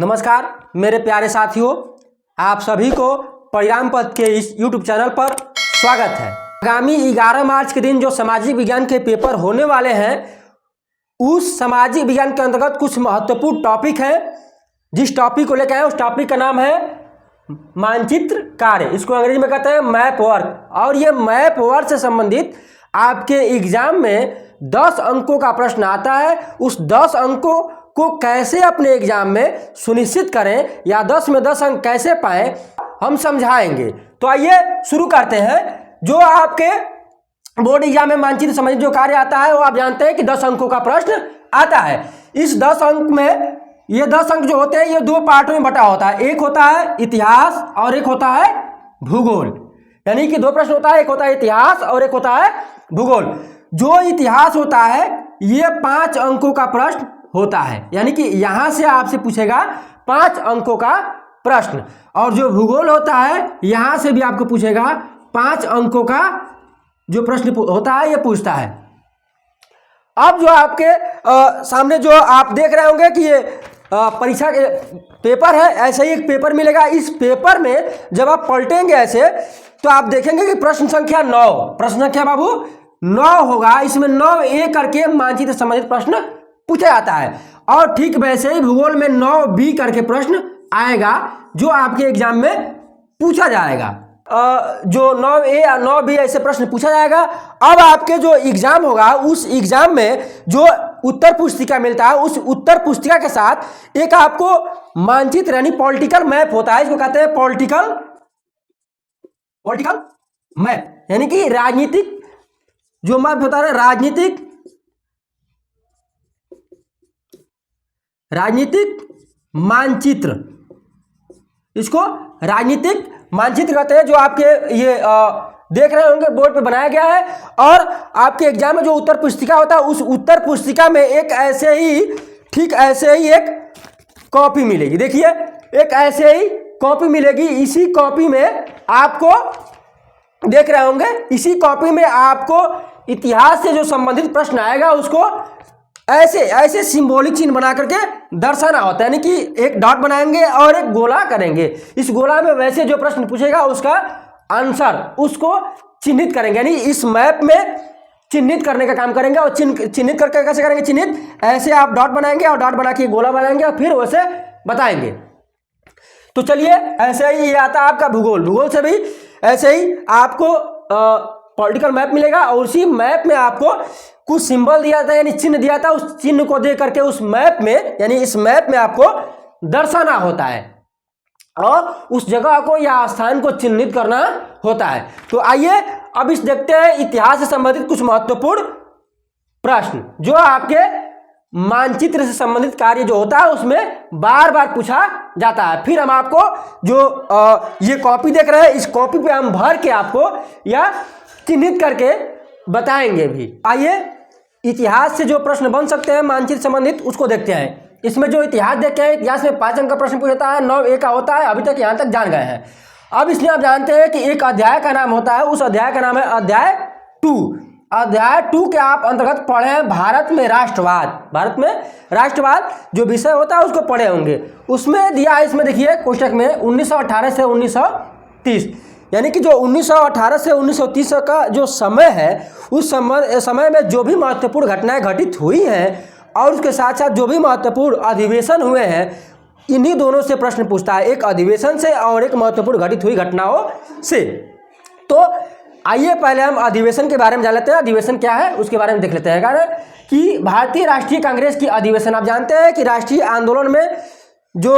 नमस्कार मेरे प्यारे साथियों, आप सभी को परिणाम पथ के इस YouTube चैनल पर स्वागत है। आगामी 11 मार्च के दिन जो सामाजिक विज्ञान के पेपर होने वाले हैं, उस सामाजिक विज्ञान के अंतर्गत कुछ महत्वपूर्ण टॉपिक है। जिस टॉपिक को लेकर आए उस टॉपिक का नाम है मानचित्र कार्य। इसको अंग्रेजी में कहते हैं मैप वर्क। और ये मैप वर्क से संबंधित आपके एग्जाम में 10 अंकों का प्रश्न आता है। उस 10 अंकों को कैसे अपने एग्जाम में सुनिश्चित करें या 10 में 10 अंक कैसे पाएं, हम समझाएंगे। तो आइए शुरू करते हैं। जो आपके बोर्ड एग्जाम में मानचित्र संबंधित जो कार्य आता है वो आप जानते हैं कि 10 अंकों का प्रश्न आता है। इस 10 अंक में ये 10 अंक जो होते हैं ये 2 पार्टों में बटा होता है। एक होता है इतिहास और एक होता है भूगोल। यानी कि 2 प्रश्न होता है, एक होता है इतिहास और एक होता है भूगोल। जो इतिहास होता है ये 5 अंकों का प्रश्न होता है, यानी कि यहां से आपसे पूछेगा 5 अंकों का प्रश्न। और जो भूगोल होता है यहां से भी आपको पूछेगा 5 अंकों का जो प्रश्न होता है ये पूछता है। अब जो आपके सामने जो आप देख रहे होंगे कि ये परीक्षा के पेपर है, ऐसे ही एक पेपर मिलेगा। इस पेपर में जब आप पलटेंगे ऐसे तो आप देखेंगे कि प्रश्न संख्या 9, प्रश्न संख्या बाबू 9 होगा। इसमें 9A करके मानचित्र संबंधित प्रश्न पूछा जाता है। और ठीक वैसे ही भूगोल में 9B करके प्रश्न आएगा जो आपके एग्जाम में पूछा जाएगा। जो 9A या 9B ऐसे प्रश्न पूछा जाएगा। अब आपके जो एग्जाम होगा उस एग्जाम में जो उत्तर पुस्तिका मिलता है, उस उत्तर पुस्तिका के साथ एक आपको मानचित्र यानी पॉलिटिकल मैप होता है। इसको कहते हैं पॉलिटिकल मैप, यानी कि राजनीतिक जो मैप होता है, राजनीतिक मानचित्र। इसको राजनीतिक मानचित्र कहते हैं। जो आपके ये देख रहे होंगे बोर्ड पे बनाया गया है। और आपके एग्जाम में जो उत्तर पुस्तिका होता है उस उत्तर पुस्तिका में एक ऐसे ही एक कॉपी मिलेगी। देखिए एक ऐसे ही कॉपी मिलेगी। इसी कॉपी में आपको देख रहे होंगे, इसी कॉपी में आपको इतिहास से जो संबंधित प्रश्न आएगा उसको ऐसे सिंबॉलिक चिन्ह बना करके दर्शाना होता है। यानी कि एक डॉट बनाएंगे और एक गोला करेंगे। इस गोला में वैसे जो प्रश्न पूछेगा उसका आंसर उसको चिन्हित करेंगे, यानी इस मैप में चिन्हित करने का काम करेंगे। और चिन्हित करके कैसे करेंगे? चिन्हित ऐसे आप डॉट बनाएंगे और डॉट बना के गोला बनाएंगे और फिर वैसे बताएंगे। तो चलिए, ऐसे ही ये आता है आपका भूगोल। भूगोल से भी ऐसे ही आपको पॉलिटिकल मैप मिलेगा और उसी मैप में आपको कुछ सिंबल दिया था, यानी चिन्ह दिया था। उस चिन्ह को दे करके उस मैप में, यानी इस मैप में आपको दर्शाना होता है और उस जगह को या स्थान को चिन्हित करना होता है। तो आइए अब इस देखते हैं इतिहास से संबंधित कुछ महत्वपूर्ण प्रश्न जो आपके मानचित्र से संबंधित कार्य जो होता है उसमें बार बार पूछा जाता है। फिर हम आपको जो ये कॉपी देख रहे हैं इस कॉपी पे हम भर के आपको या चिन्हित करके बताएंगे भी। आइए इतिहास से जो प्रश्न बन सकते हैं मानचित्र संबंधित उसको देखते हैं। इसमें जो इतिहास देखते हैं, इतिहास में 5 अंक का प्रश्न पूछता है, 9A का होता है। अभी तक यहाँ तक जान गए हैं। अब इसमें आप जानते हैं कि एक अध्याय का नाम होता है, उस अध्याय का नाम है अध्याय 2। अध्याय 2 के आप अंतर्गत पढ़े हैं भारत में राष्ट्रवाद। भारत में राष्ट्रवाद जो विषय होता है उसको पढ़े होंगे। उसमें दिया है, इसमें देखिए कोष्टक में 1918 से 1930, यानी कि जो 1918 से 1930 का जो समय है उस समय में जो भी महत्वपूर्ण घटनाएं घटित हुई हैं और उसके साथ साथ जो भी महत्वपूर्ण अधिवेशन हुए हैं, इन्हीं दोनों से प्रश्न पूछता है, एक अधिवेशन से और एक महत्वपूर्ण घटित हुई घटनाओं से। तो आइए पहले हम अधिवेशन के बारे में जान लेते हैं। अधिवेशन क्या है उसके बारे में देख लेते हैं। कारण कि भारतीय राष्ट्रीय कांग्रेस की अधिवेशन, आप जानते हैं कि राष्ट्रीय आंदोलन में जो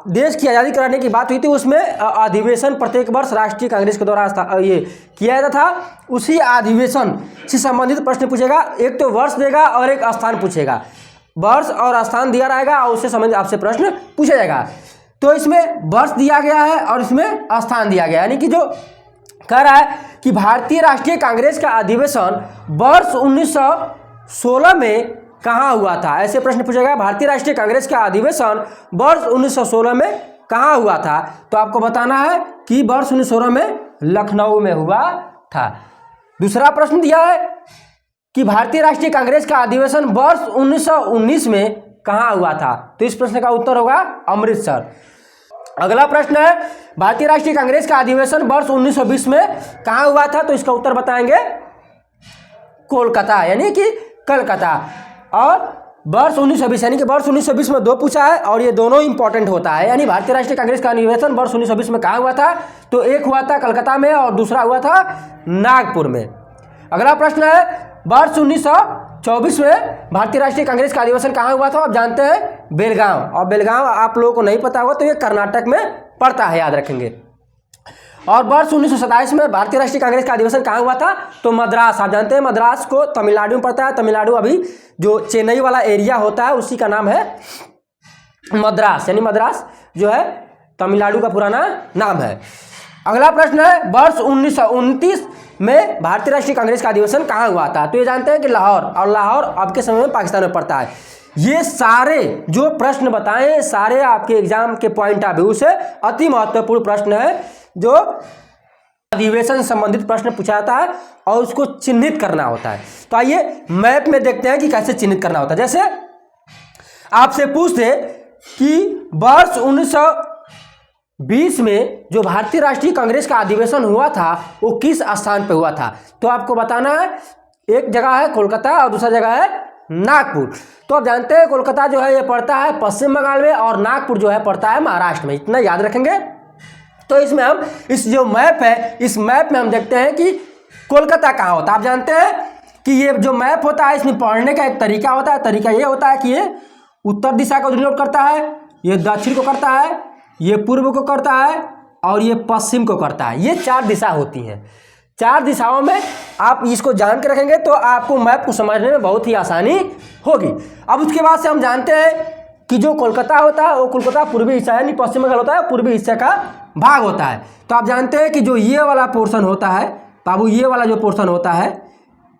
देश की आज़ादी कराने की बात हुई थी उसमें अधिवेशन प्रत्येक वर्ष राष्ट्रीय कांग्रेस के द्वारा ये किया जाता था। उसी अधिवेशन से संबंधित प्रश्न पूछेगा। एक तो वर्ष देगा और एक स्थान पूछेगा। वर्ष और स्थान दिया रहेगा और उससे संबंधित आपसे प्रश्न पूछा जाएगा। तो इसमें वर्ष दिया गया है और इसमें स्थान दिया गया, यानी कि जो कह रहा है कि भारतीय राष्ट्रीय कांग्रेस का अधिवेशन वर्ष 1916 में कहाँ हुआ था, ऐसे प्रश्न पूछेगा। भारतीय राष्ट्रीय कांग्रेस का अधिवेशन वर्ष 1916 में कहाँ हुआ था? तो आपको बताना है कि वर्ष 1916 में लखनऊ में हुआ था। दूसरा प्रश्न दिया है कि भारतीय राष्ट्रीय कांग्रेस का अधिवेशन वर्ष 1919 में कहाँ हुआ था? तो इस प्रश्न का उत्तर होगा अमृतसर। अगला प्रश्न है भारतीय राष्ट्रीय कांग्रेस का अधिवेशन वर्ष 1920 में कहाँ हुआ था? तो इसका उत्तर बताएंगे कोलकाता यानी कि कलकत्ता। और वर्ष 1920 यानी कि वर्ष 1920 में 2 पूछा है और ये दोनों इंपॉर्टेंट होता है। यानी भारतीय राष्ट्रीय कांग्रेस का अधिवेशन वर्ष 1920 में कहाँ हुआ था? तो एक हुआ था कलकत्ता में और दूसरा हुआ था नागपुर में। अगला प्रश्न है वर्ष 1924 में भारतीय राष्ट्रीय कांग्रेस का अधिवेशन कहाँ हुआ था? आप जानते हैं बेलगांव। और बेलगांव आप लोगों को नहीं पता होगा तो ये कर्नाटक में पड़ता है, याद रखेंगे। और वर्ष 1927 में भारतीय राष्ट्रीय कांग्रेस का अधिवेशन कहाँ हुआ था? तो मद्रास। आप जानते हैं मद्रास को तमिलनाडु में पड़ता है। तमिलनाडु अभी जो चेन्नई वाला एरिया होता है उसी का नाम है मद्रास, यानी मद्रास जो है तमिलनाडु का पुराना नाम है। अगला प्रश्न है वर्ष 1929 में भारतीय राष्ट्रीय कांग्रेस का अधिवेशन कहाँ हुआ था? तो ये जानते हैं कि लाहौर, और लाहौर अब के समय में पाकिस्तान में पड़ता है। ये सारे जो प्रश्न बताएं सारे आपके एग्जाम के पॉइंट ऑफ व्यू से अति महत्वपूर्ण प्रश्न है, जो अधिवेशन संबंधित प्रश्न पूछा जाता है और उसको चिन्हित करना होता है। तो आइए मैप में देखते हैं कि कैसे चिन्हित करना होता है। जैसे आपसे पूछते कि वर्ष 1920 में जो भारतीय राष्ट्रीय कांग्रेस का अधिवेशन हुआ था वो किस स्थान पे हुआ था? तो आपको बताना है, एक जगह है कोलकाता और दूसरा जगह है नागपुर। तो आप जानते हैं कोलकाता जो है ये पड़ता है पश्चिम बंगाल में और नागपुर जो है पड़ता है महाराष्ट्र में, इतना याद रखेंगे। तो इसमें हम इस जो मैप है इस मैप में हम देखते हैं कि कोलकाता कहाँ होता है। आप जानते हैं कि ये जो मैप होता है इसमें पढ़ने का एक तरीका होता है। तरीका ये होता है कि ये उत्तर दिशा को डिनोट करता है, ये दक्षिण को करता है, ये पूर्व को करता है और ये पश्चिम को करता है। ये 4 दिशा होती हैं। 4 दिशाओं में आप इसको जान के रखेंगे तो आपको मैप को समझने में बहुत ही आसानी होगी। अब उसके बाद से हम जानते हैं कि जो कोलकाता होता है वो कोलकाता पूर्वी हिस्सा यानी पश्चिम बंगाल होता है, पूर्वी हिस्से का भाग होता है। तो आप जानते हैं कि जो ये वाला पोर्शन होता है बाबू, ये वाला जो पोर्शन होता है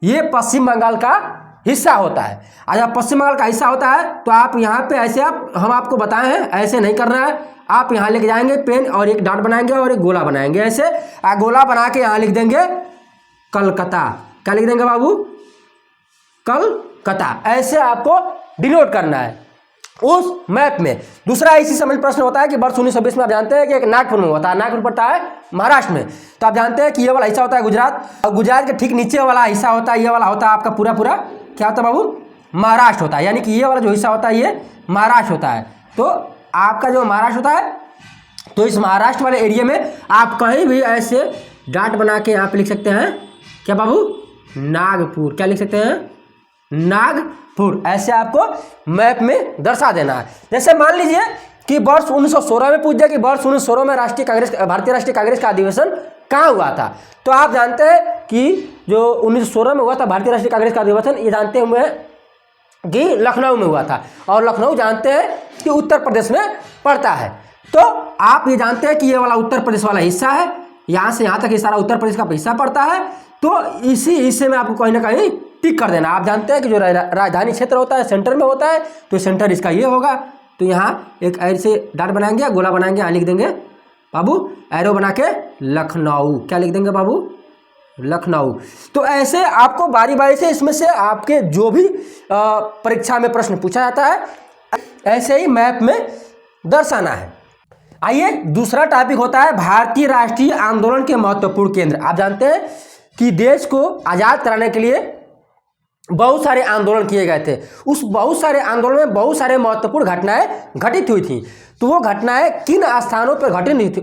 ये पश्चिम बंगाल का हिस्सा होता है। जब पश्चिम बंगाल का हिस्सा होता है तो आप यहाँ पे ऐसे हम आपको बताए हैं ऐसे नहीं करना है। आप यहाँ लेके जाएंगे पेन और एक डॉट बनाएंगे और एक गोला बनाएंगे, ऐसे गोला बना के यहाँ लिख देंगे कलकत्ता। क्या लिख देंगे बाबू? कलकत्ता। ऐसे आपको डिनोट करना है उस मैप में। दूसरा इसी समय प्रश्न होता है कि वर्ष 1920 में आप जानते हैं कि एक नागपुर में होता है, नागपुर पड़ता है महाराष्ट्र में। तो आप जानते हैं कि ये वाला हिस्सा होता है गुजरात, और गुजरात के ठीक नीचे वाला हिस्सा होता है ये वाला होता है आपका पूरा क्या होता है बाबू? महाराष्ट्र होता है। यानी कि ये वाला जो हिस्सा होता है ये महाराष्ट्र होता है। तो आपका जो महाराष्ट्र होता है तो इस महाराष्ट्र वाले एरिया में आप कहीं भी ऐसे डॉट बना के यहाँ पे लिख सकते हैं क्या बाबू? नागपुर। क्या लिख सकते हैं? नागपुर। ऐसे आपको मैप में दर्शा देना है। जैसे मान लीजिए कि वर्ष 1916 में पूछ दिया कि वर्ष 1916 में भारतीय राष्ट्रीय कांग्रेस का अधिवेशन कहाँ हुआ था? तो आप जानते हैं कि जो 1916 में हुआ था भारतीय राष्ट्रीय कांग्रेस का अधिवेशन, ये जानते हुए कि लखनऊ में हुआ था। और लखनऊ जानते हैं कि उत्तर प्रदेश में पड़ता है। तो आप ये जानते हैं कि ये वाला उत्तर प्रदेश वाला हिस्सा है, यहाँ से यहाँ तक ये सारा उत्तर प्रदेश का हिस्सा पड़ता है। तो इसी हिस्से में आपको कहीं ना कहीं टिक कर देना। आप जानते हैं कि जो राजधानी क्षेत्र होता है सेंटर में होता है, तो सेंटर इसका ये होगा। तो यहाँ एक ऐसे डॉट बनाएंगे, गोला बनाएंगे, यहाँ लिख देंगे बाबू एरो बना के लखनऊ। क्या लिख देंगे बाबू? लखनऊ। तो ऐसे आपको बारी बारी से इसमें से आपके जो भी परीक्षा में प्रश्न पूछा जाता है ऐसे ही मैप में दर्शाना है। आइए दूसरा टॉपिक होता है भारतीय राष्ट्रीय आंदोलन के महत्वपूर्ण केंद्र। आप जानते हैं कि देश को आज़ाद कराने के लिए बहुत सारे आंदोलन किए गए थे। उस बहुत सारे आंदोलन में बहुत सारे महत्वपूर्ण घटनाएं घटित हुई थी। तो वो घटनाएं किन स्थानों पर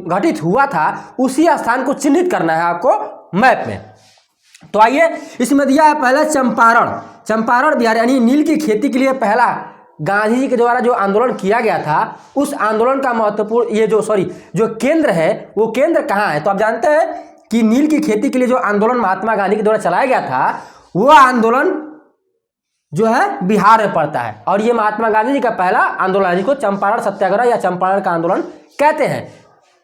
घटित हुआ था उसी स्थान को चिन्हित करना है आपको मैप में। तो आइए इसमें दिया है पहले चंपारण बिहार यानी नील की खेती के लिए पहला गांधी जी के द्वारा जो आंदोलन किया गया था उस आंदोलन का महत्वपूर्ण जो केंद्र है वो केंद्र कहाँ है? तो आप जानते हैं कि नील की खेती के लिए जो आंदोलन महात्मा गांधी के द्वारा चलाया गया था वो आंदोलन जो है बिहार में पड़ता है। और ये महात्मा गांधी जी का पहला आंदोलन, जिसको चंपारण सत्याग्रह या चंपारण का आंदोलन कहते हैं।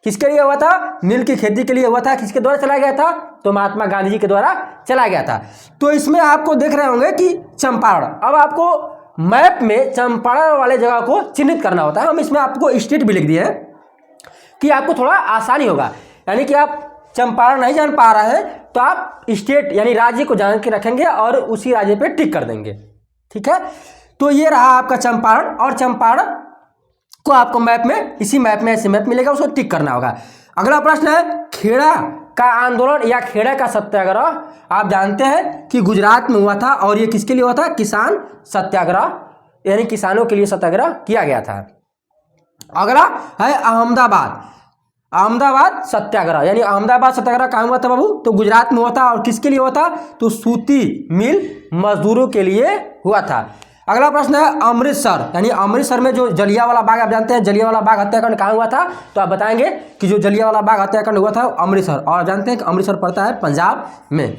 किसके लिए हुआ था? नील की खेती के लिए हुआ था। किसके द्वारा चलाया गया था? तो महात्मा गांधी जी के द्वारा चलाया गया था। तो इसमें आपको देख रहे होंगे कि चंपारण, अब आपको मैप में चंपारण वाले जगह को चिन्हित करना होता है। हम इसमें आपको स्टेट भी लिख दिए हैं कि आपको थोड़ा आसानी होगा। यानी कि आप चंपारण नहीं जान पा रहे हैं तो आप स्टेट यानी राज्य को जान के रखेंगे और उसी राज्य पे टिक कर देंगे, ठीक है। तो ये रहा आपका चंपारण, और चंपारण को आपको मैप में, इसी मैप में ऐसे मैप मिलेगा, उसको टिक करना होगा। अगला प्रश्न है खेड़ा का आंदोलन या खेड़ा का सत्याग्रह। आप जानते हैं कि गुजरात में हुआ था, और ये किसके लिए हुआ था? किसान सत्याग्रह, यानी किसानों के लिए सत्याग्रह किया गया था। अगला है अहमदाबाद, अहमदाबाद सत्याग्रह, यानी अहमदाबाद सत्याग्रह कहाँ हुआ था बाबू? तो गुजरात में हुआ था, और किसके लिए हुआ था? तो सूती मिल मजदूरों के लिए हुआ था। अगला प्रश्न है अमृतसर, यानी अमृतसर में जो जलियांवाला बाग, आप जानते हैं जलियांवाला बाग हत्याकांड कहाँ हुआ था? तो आप बताएंगे कि जो जलियांवाला बाग हत्याकांड हुआ था अमृतसर, और जानते हैं कि अमृतसर पड़ता है पंजाब में।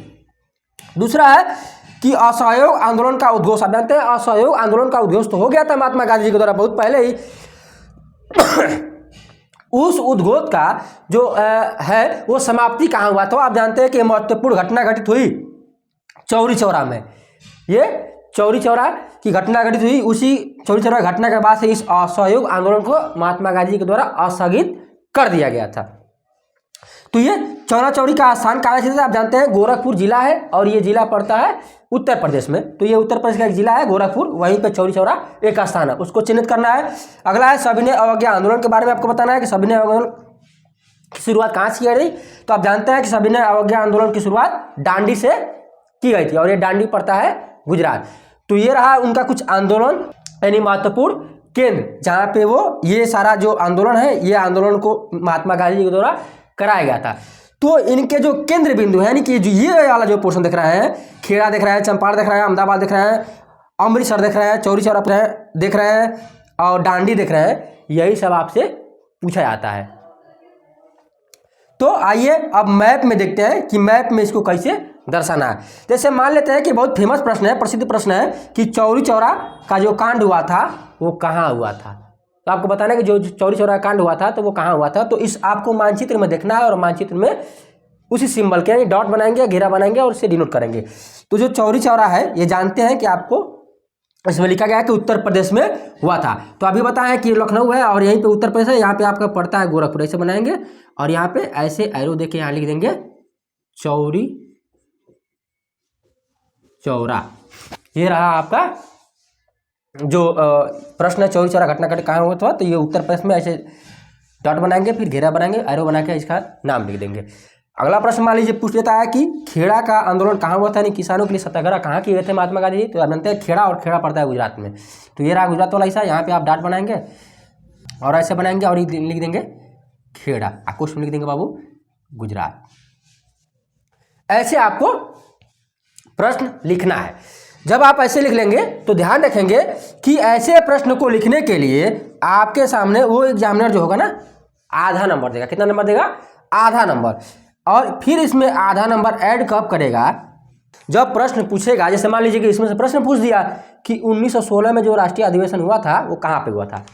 दूसरा है कि असहयोग आंदोलन का उद्घोष, आप जानते हैं असहयोग आंदोलन का उद्घोष तो हो गया था महात्मा गांधी जी के द्वारा बहुत पहले ही। उस उद्घोष का जो है वो समाप्ति कहाँ हुआ था? आप जानते हैं कि महत्वपूर्ण घटना घटित हुई चौरी चौरा में। ये चौरी चौरा की घटना घटित हुई, उसी चौरी चौरा घटना के बाद से इस असहयोग आंदोलन को महात्मा गांधी जी के द्वारा स्थगित कर दिया गया था। तो ये चौरा चौरी का स्थान कहाँ स्थित है? आप जानते हैं गोरखपुर जिला है, और ये जिला पड़ता है उत्तर प्रदेश में। तो ये उत्तर प्रदेश का एक जिला है गोरखपुर, वहीं पे चौरी चौरा एक स्थान है, उसको चिन्हित करना है। अगला है सविनय अवज्ञा आंदोलन के बारे में आपको बताना है कि सविनय आंदोलन की शुरुआत कहाँ से की गई? तो आप जानते हैं कि सविनय अवज्ञा आंदोलन की शुरुआत डांडी से की गई थी, और ये डांडी पड़ता है गुजरात। तो ये रहा उनका कुछ आंदोलन, यानी महत्वपूर्ण केंद्र, जहाँ पे वो ये सारा जो आंदोलन है, ये आंदोलन को महात्मा गांधी जी के द्वारा कराया गया था। तो इनके जो केंद्र बिंदु है, यानी कि जो ये वाला जो पोर्शन दिख रहा है, खेड़ा दिख रहा है, चंपारण दिख रहा है, अहमदाबाद दिख रहा है, अमृतसर दिख रहा है, चौरी चौरा दिख रहे हैं, और डांडी दिख रहे हैं, यही सब आपसे पूछा जाता है। तो आइए अब मैप में देखते हैं कि मैप में इसको कैसे दर्शाना है। जैसे मान लेते हैं कि बहुत फेमस प्रश्न है, प्रसिद्ध प्रश्न है कि चौरी चौरा का जो कांड हुआ था वो कहाँ हुआ था। तो आपको बताना है कि जो चौरी चौरा कांड हुआ था तो वो कहाँ हुआ था। तो इस आपको मानचित्र में देखना है, और मानचित्र में उसी सिंबल के यानी डॉट बनाएंगे, घेरा बनाएंगे, और उससे डिनोट करेंगे। तो जो चौरी चौरा है, ये जानते हैं कि आपको इसमें लिखा गया है कि उत्तर प्रदेश में हुआ था। तो अभी बताएं कि लखनऊ है, और यहीं पे उत्तर प्रदेश है, यहाँ पे आपका पड़ता है गोरखपुर, ऐसे बनाएंगे, और यहाँ पे ऐसे एरो देके यहाँ लिख देंगे चौरी चौरा। ये रहा आपका जो प्रश्न है, चौरी चौरा घटना कहाँ हुआ था। तो ये उत्तर प्रदेश में, ऐसे डॉट बनाएंगे, फिर घेरा बनाएंगे, एरो बना के इसका नाम लिख देंगे। अगला प्रश्न मान लीजिए पूछ लेता है कि खेड़ा का आंदोलन कहाँ हुआ था, यानी किसानों के लिए सत्याग्रह कहाँ किए गए थे महात्मा गांधी जी। तो आप जानते हैं खेड़ा, और खेड़ा पड़ता है गुजरात में। तो ये रहा गुजरात वाला हिस्सा, यहाँ पे आप डॉट बनाएंगे और ऐसे बनाएंगे, और लिख देंगे खेड़ा, आपको उसमें लिख देंगे बाबू गुजरात। ऐसे आपको प्रश्न लिखना है। जब आप ऐसे लिख लेंगे तो ध्यान रखेंगे कि ऐसे प्रश्न को लिखने के लिए आपके सामने वो एग्जामिनर जो होगा ना, आधा नंबर देगा। कितना नंबर देगा? आधा नंबर। और फिर इसमें आधा नंबर ऐड कब करेगा? जब प्रश्न पूछेगा। जैसे मान लीजिए कि इसमें से प्रश्न पूछ दिया कि 1916 में जो राष्ट्रीय अधिवेशन हुआ था वो कहाँ पे हुआ था,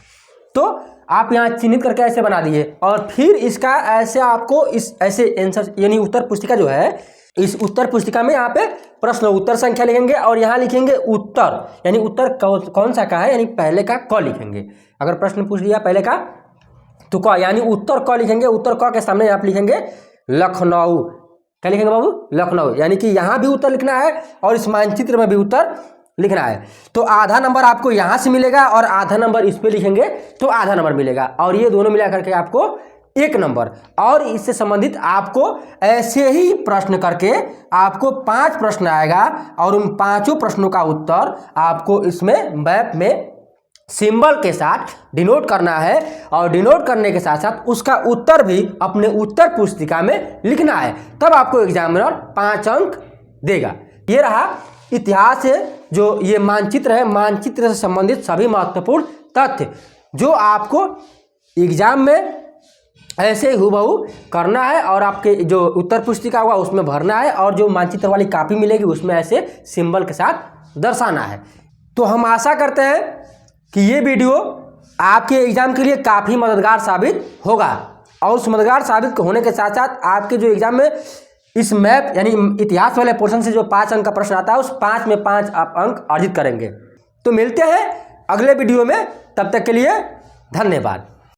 तो आप यहाँ चिन्हित करके ऐसे बना दिए, और फिर इसका ऐसे आपको इस ऐसे आंसर, यानी उत्तर पुस्तिका जो है, इस उत्तर पुस्तिका में यहाँ पे प्रश्न उत्तर संख्या लिखेंगे, और यहाँ लिखेंगे उत्तर, यानी उत्तर कौन सा का है, यानी पहले का क लिखेंगे। अगर प्रश्न पूछ लिया पहले का तो क, यानी उत्तर क लिखेंगे। उत्तर क के सामने आप लिखेंगे लखनऊ। क्या लिखेंगे बाबू? लखनऊ। यानी कि यहाँ भी उत्तर लिखना है और इस मानचित्र में भी उत्तर लिखना है। तो आधा नंबर आपको यहाँ से मिलेगा, और आधा नंबर इस पे लिखेंगे तो आधा नंबर मिलेगा, और ये दोनों मिला करके आपको 1 नंबर। और इससे संबंधित आपको ऐसे ही प्रश्न करके आपको 5 प्रश्न आएगा, और उन 5 प्रश्नों का उत्तर आपको इसमें मैप में सिंबल के साथ डिनोट करना है, और डिनोट करने के साथ साथ उसका उत्तर भी अपने उत्तर पुस्तिका में लिखना है। तब आपको एग्जामिनर 5 अंक देगा। ये रहा इतिहास है, जो ये मानचित्र है, मानचित्र से संबंधित सभी महत्वपूर्ण तथ्य जो आपको एग्जाम में ऐसे हुबहू करना है, और आपके जो उत्तर पुस्तिका होगा उसमें भरना है, और जो मानचित्र वाली कॉपी मिलेगी उसमें ऐसे सिंबल के साथ दर्शाना है। तो हम आशा करते हैं कि ये वीडियो आपके एग्जाम के लिए काफ़ी मददगार साबित होगा, और उस मददगार साबित होने के साथ साथ आपके जो एग्जाम में इस मैप यानी इतिहास वाले पोर्शन से जो 5 अंक का प्रश्न आता है, उस 5 में 5 आप अंक अर्जित करेंगे। तो मिलते हैं अगले वीडियो में, तब तक के लिए धन्यवाद।